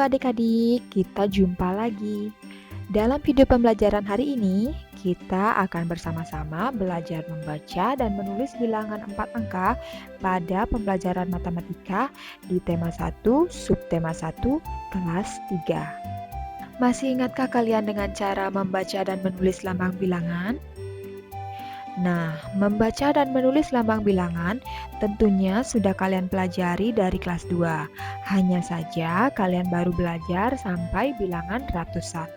adik-adik, kita jumpa lagi. Dalam video pembelajaran hari ini, kita akan bersama-sama belajar membaca dan menulis bilangan 4 angka pada pembelajaran matematika di tema 1, subtema 1, kelas 3. Masih ingatkah kalian dengan cara membaca dan menulis lambang bilangan? Nah, membaca dan menulis lambang bilangan tentunya sudah kalian pelajari dari kelas 2. Hanya saja kalian baru belajar sampai bilangan ratusan.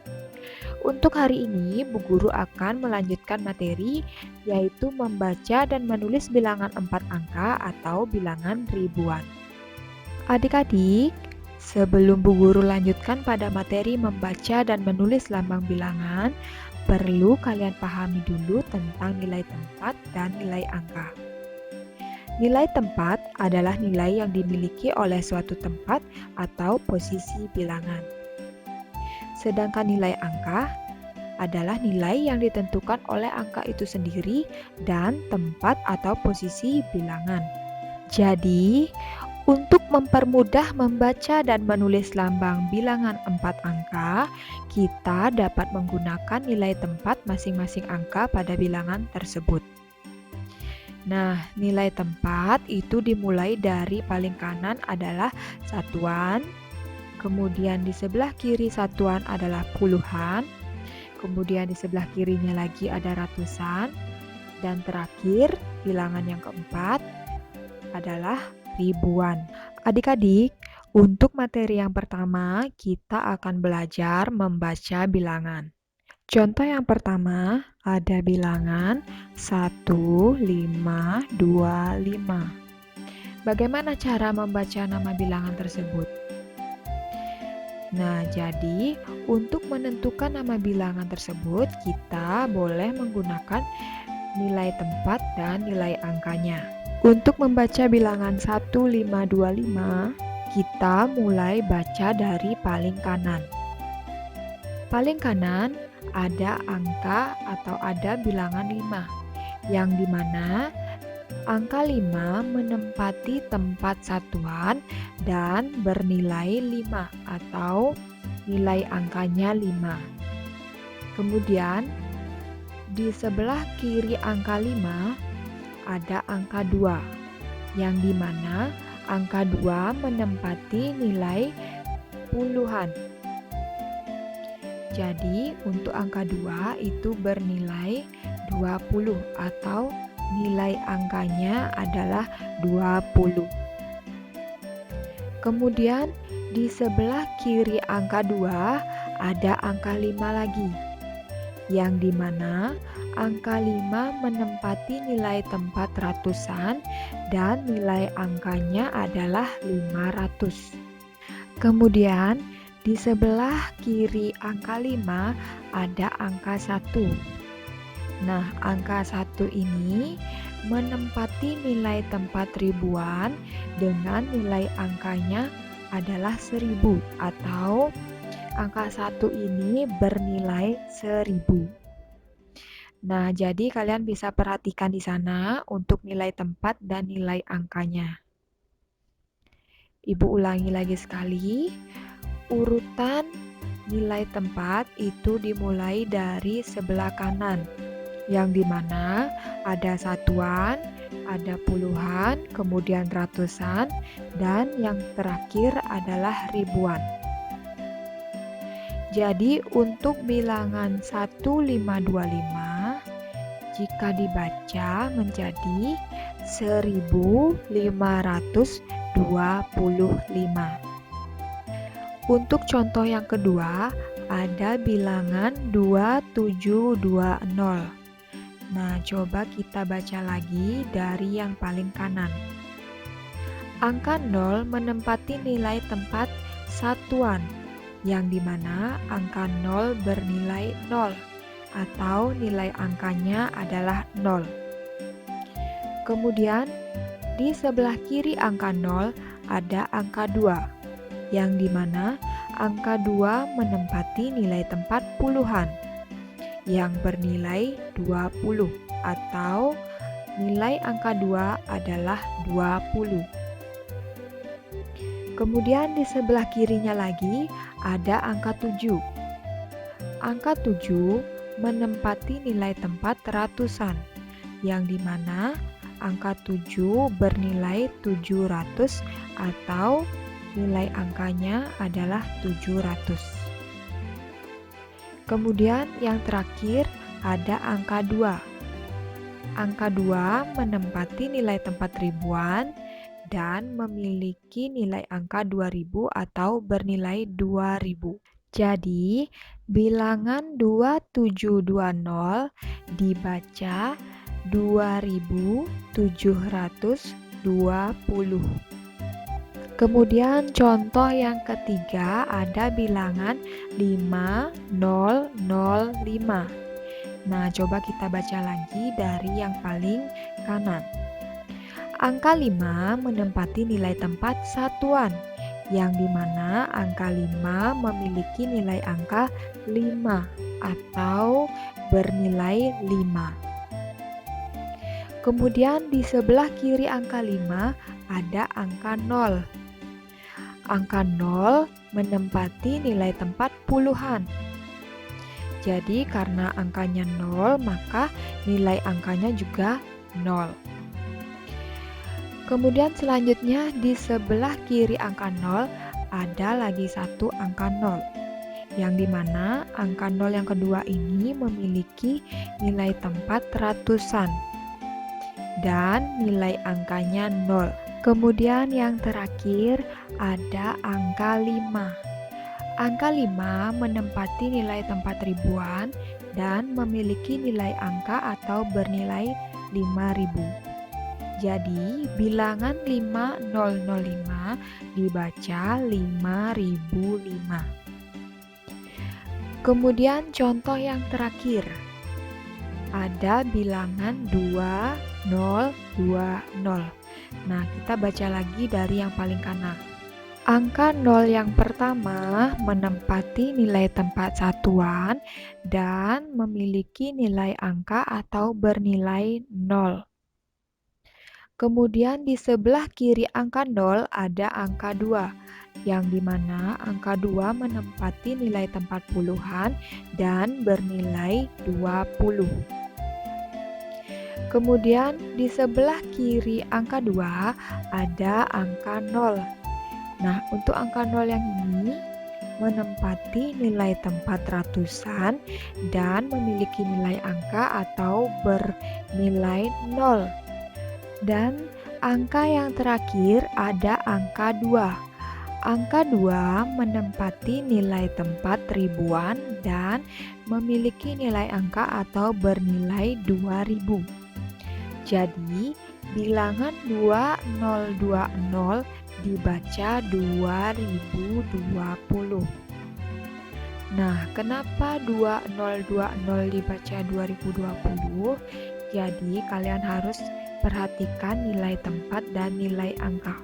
Untuk hari ini, Bu Guru akan melanjutkan materi yaitu membaca dan menulis bilangan 4 angka atau bilangan ribuan. Adik-adik, sebelum Bu Guru lanjutkan pada materi membaca dan menulis lambang bilangan, perlu kalian pahami dulu tentang nilai tempat dan nilai angka. Nilai tempat adalah nilai yang dimiliki oleh suatu tempat atau posisi bilangan. Sedangkan nilai angka adalah nilai yang ditentukan oleh angka itu sendiri dan tempat atau posisi bilangan. Jadi, untuk mempermudah membaca dan menulis lambang bilangan 4 angka, kita dapat menggunakan nilai tempat masing-masing angka pada bilangan tersebut. Nah, nilai tempat itu dimulai dari paling kanan adalah satuan, kemudian di sebelah kiri satuan adalah puluhan, kemudian di sebelah kirinya lagi ada ratusan, dan terakhir bilangan yang keempat adalah ribuan. Adik-adik, untuk materi yang pertama kita akan belajar membaca bilangan. Contoh yang pertama ada bilangan 1, 5, 2, 5. Bagaimana cara membaca nama bilangan tersebut? Nah, jadi untuk menentukan nama bilangan tersebut kita boleh menggunakan nilai tempat dan nilai angkanya. Untuk membaca bilangan 1, 5, 2, 5, kita mulai baca dari paling kanan. Paling kanan ada angka atau ada bilangan 5, yang dimana angka 5 menempati tempat satuan dan bernilai 5 atau nilai angkanya 5. Kemudian di sebelah kiri angka 5 ada angka 2, yang dimana angka 2 menempati nilai puluhan. Jadi untuk angka 2 itu bernilai 20 atau nilai angkanya adalah 20. Kemudian di sebelah kiri angka 2 ada angka 5 lagi, yang dimana angka 5 menempati nilai tempat ratusan dan nilai angkanya adalah 500. Kemudian di sebelah kiri angka 5 ada angka 1. Nah, angka 1 ini menempati nilai tempat ribuan dengan nilai angkanya adalah 1000 atau angka 1 ini bernilai 1000. Nah, jadi kalian bisa perhatikan di sana untuk nilai tempat dan nilai angkanya. Ibu ulangi lagi sekali. Urutan nilai tempat itu dimulai dari sebelah kanan, yang dimana ada satuan, ada puluhan, kemudian ratusan, dan yang terakhir adalah ribuan. Jadi untuk bilangan 1525 jika dibaca menjadi 1525. Untuk contoh yang kedua ada bilangan 2720. Nah, coba kita baca lagi dari yang paling kanan. Angka 0 menempati nilai tempat satuan, yang dimana angka 0 bernilai 0 atau nilai angkanya adalah 0. Kemudian di sebelah kiri angka 0 ada angka 2, yang dimana angka 2 menempati nilai tempat puluhan, yang bernilai 20 atau nilai angka 2 adalah 20. Kemudian di sebelah kirinya lagi ada angka 7. Angka 7 menempati nilai tempat ratusan, yang dimana angka 7 bernilai 700 atau nilai angkanya adalah 700. Kemudian yang terakhir ada angka 2. Angka 2 menempati nilai tempat ribuan dan memiliki nilai angka 2000 atau bernilai 2000. Jadi, bilangan 2720 dibaca 2720. Kemudian contoh yang ketiga ada bilangan 5005. Nah, coba kita baca lagi dari yang paling kanan. Angka 5 menempati nilai tempat satuan, yang dimana angka 5 memiliki nilai angka 5 atau bernilai 5. Kemudian di sebelah kiri angka 5 ada angka 0. Angka 0 menempati nilai tempat puluhan. Jadi karena angkanya 0, maka nilai angkanya juga 0. Kemudian selanjutnya di sebelah kiri angka 0 ada lagi satu angka 0, yang dimana angka 0 yang kedua ini memiliki nilai tempat ratusan dan nilai angkanya 0. Kemudian yang terakhir ada angka 5. Angka 5 menempati nilai tempat ribuan dan memiliki nilai angka atau bernilai 5000. Jadi, bilangan 5005 dibaca 5005. Kemudian contoh yang terakhir, ada bilangan 2020. Nah, kita baca lagi dari yang paling kanan. Angka 0 yang pertama menempati nilai tempat satuan dan memiliki nilai angka atau bernilai 0. Kemudian di sebelah kiri angka 0 ada angka 2, yang dimana angka 2 menempati nilai tempat puluhan dan bernilai 20. Kemudian di sebelah kiri angka 2 ada angka 0. Nah, untuk angka 0 yang ini menempati nilai tempat ratusan dan memiliki nilai angka atau bernilai 0. Dan angka yang terakhir ada angka 2. Angka 2 menempati nilai tempat ribuan dan memiliki nilai angka atau bernilai 2000. Jadi, bilangan 2020 dibaca 2020. Nah, kenapa 2020 dibaca 2020? Jadi, kalian harus perhatikan nilai tempat dan nilai angka.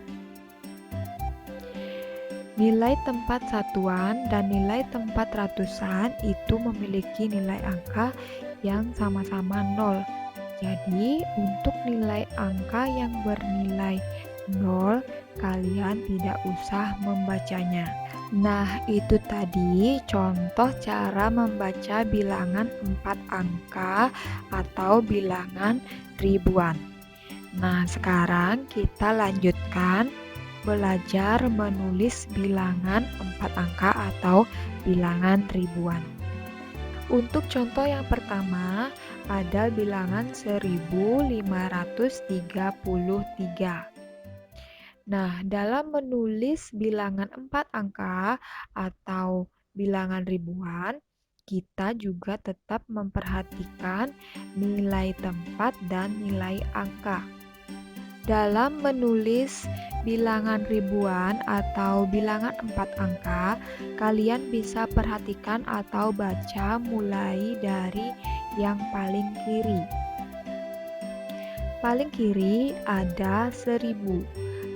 Nilai tempat satuan dan nilai tempat ratusan itu memiliki nilai angka yang sama-sama 0. Jadi, untuk nilai angka yang bernilai 0, kalian tidak usah membacanya. Nah, itu tadi contoh cara membaca bilangan 4 angka atau bilangan ribuan. Nah, sekarang kita lanjutkan belajar menulis bilangan 4 angka atau bilangan ribuan. Untuk contoh yang pertama, ada bilangan 1533. Nah, dalam menulis bilangan 4 angka atau bilangan ribuan, kita juga tetap memperhatikan nilai tempat dan nilai angka. Dalam menulis bilangan ribuan atau bilangan 4 angka, kalian bisa perhatikan atau baca mulai dari yang paling kiri. Paling kiri ada 1000.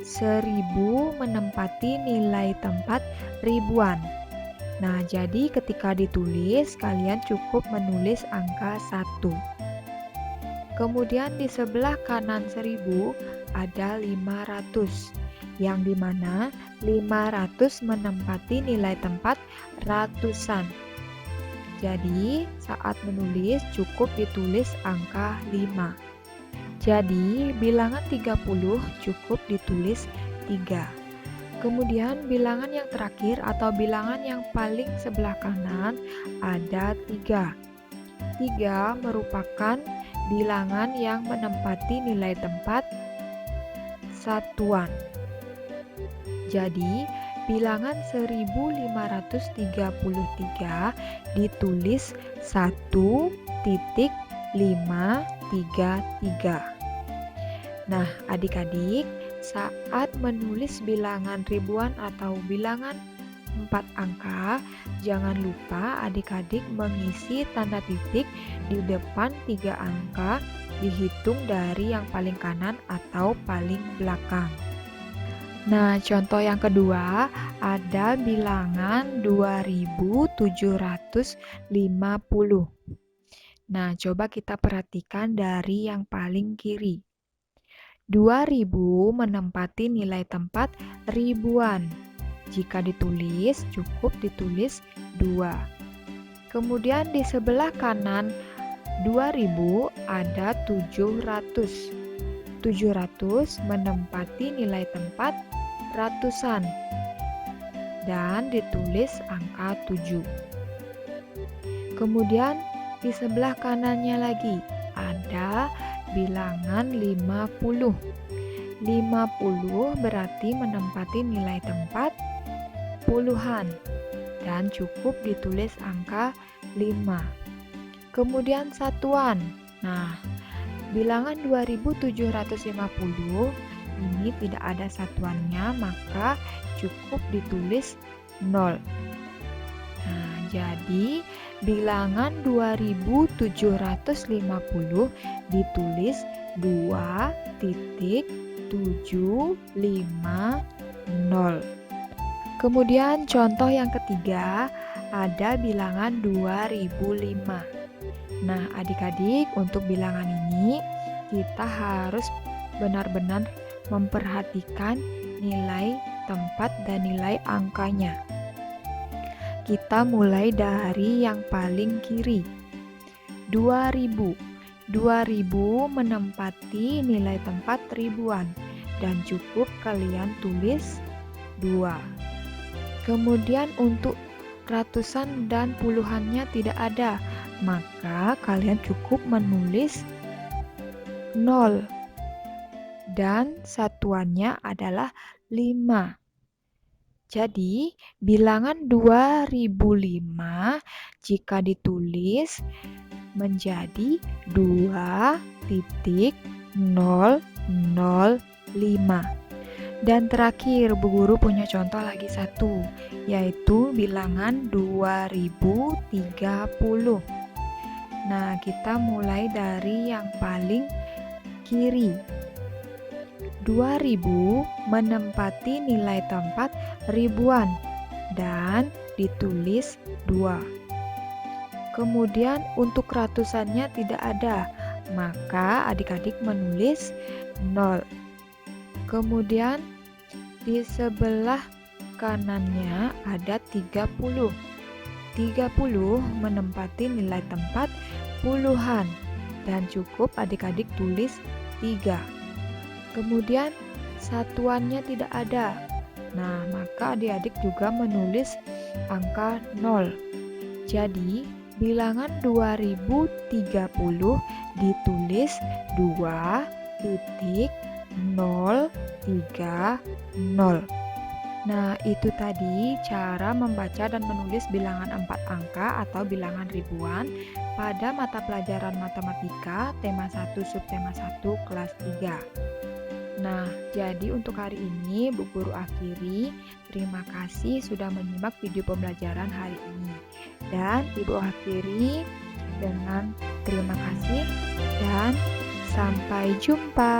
1000 menempati nilai tempat ribuan. Nah, jadi ketika ditulis, kalian cukup menulis angka 1. Kemudian di sebelah kanan 1000 ada 500. yang dimana 500 menempati nilai tempat ratusan. Jadi, saat menulis cukup ditulis angka 5. Jadi, bilangan 30 cukup ditulis 3. Kemudian, bilangan yang terakhir atau bilangan yang paling sebelah kanan ada 3. 3 merupakan bilangan yang menempati nilai tempat satuan. Jadi, bilangan 1533 ditulis 1,533. Nah, adik-adik, saat menulis bilangan ribuan atau bilangan 4 angka, jangan lupa adik-adik mengisi tanda titik di depan 3 angka dihitung dari yang paling kanan atau paling belakang. Nah, contoh yang kedua ada bilangan 2750. Nah, coba kita perhatikan dari yang paling kiri. 2000 menempati nilai tempat ribuan. Jika ditulis, cukup ditulis 2. Kemudian di sebelah kanan 2000 ada 700. 700 menempati nilai tempat ratusan dan ditulis angka 7. Kemudian di sebelah kanannya lagi ada bilangan 50. 50 berarti menempati nilai tempat puluhan dan cukup ditulis angka 5. Kemudian satuan. Nah, bilangan 2750 ini tidak ada satuannya, maka cukup ditulis 0. Nah, jadi bilangan 2750 ditulis 2,750. Kemudian contoh yang ketiga ada bilangan 2005. Nah, adik-adik, untuk bilangan ini kita harus benar-benar memperhatikan nilai tempat dan nilai angkanya. Kita mulai dari yang paling kiri. 2000. 2000 menempati nilai tempat ribuan dan cukup kalian tulis 2. Kemudian untuk ratusan dan puluhannya tidak ada, maka kalian cukup menulis 0 dan satuannya adalah 5. Jadi bilangan 2005 jika ditulis menjadi 2,005. Dan terakhir, Bu Guru punya contoh lagi satu, yaitu bilangan 2030. Nah, kita mulai dari yang paling kiri. 2000 menempati nilai tempat ribuan dan ditulis 2. Kemudian untuk ratusannya tidak ada, maka adik-adik menulis 0. Kemudian di sebelah kanannya ada 30. 30 menempati nilai tempat puluhan dan cukup adik-adik tulis 3. Kemudian satuannya tidak ada. Nah, maka adik-adik juga menulis angka 0. Jadi, bilangan 2030 ditulis 2,030. Nah, itu tadi cara membaca dan menulis bilangan 4 angka atau bilangan ribuan pada mata pelajaran matematika tema 1 subtema 1 kelas 3. Nah, jadi untuk hari ini Bu Guru akhiri. Terima kasih sudah menyimak video pembelajaran hari ini. Dan Ibu akhiri dengan terima kasih dan sampai jumpa.